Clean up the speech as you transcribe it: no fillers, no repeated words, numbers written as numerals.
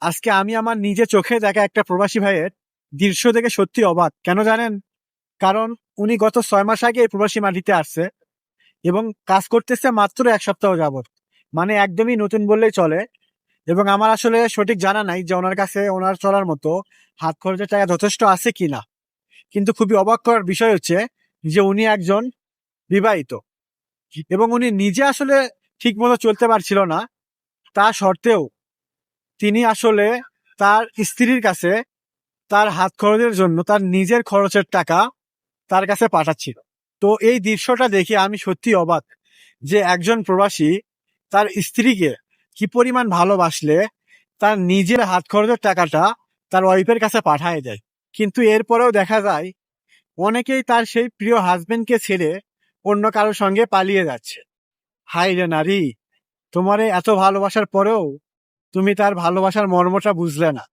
আজকে আমি আমার নিজে চোখে দেখা একটা প্রবাসী ভাইয়ের দৃশ্য দেখে সত্যি অবাক। কেন জানেন? কারণ উনি গত 6 মাস আগে এই প্রবাসী মাটিতে আসছে এবং কাজ করতেছে মাত্র 1 সপ্তাহ যাবত। মানে একদমই নতুন বললেই চলে। এবং আমার আসলে সঠিক জানা নাই যে ওনার কাছে ওনার চলার মতো হাত খরচের টাকা যথেষ্ট আছে কিনা। কিন্তু খুবই অবাক করার বিষয় হচ্ছে যে উনি একজন বিবাহিত এবং উনি নিজে আসলে ঠিক মতো চলতে পারছিল না। তা সত্ত্বেও তিনি আসলে তার স্ত্রীর কাছে তার হাত খরচের জন্য তার নিজের খরচের টাকা তার কাছে পাঠাচ্ছিল। তো এই দৃশ্যটা দেখে আমি সত্যি অবাক যে একজন প্রবাসী তার স্ত্রীকে কি পরিমাণ ভালোবাসলে তার নিজের হাত খরচের টাকাটা তার ওয়াইফের কাছে পাঠায় দেয়। কিন্তু এরপরেও দেখা যায় অনেকেই তার সেই প্রিয় হাজবেন্ডকে ছেড়ে অন্য কারোর সঙ্গে পালিয়ে যাচ্ছে। হাই রে নারী, তোমার এই এত ভালোবাসার পরেও তুমি তার ভালোবাসার মর্মটা বুঝলে না।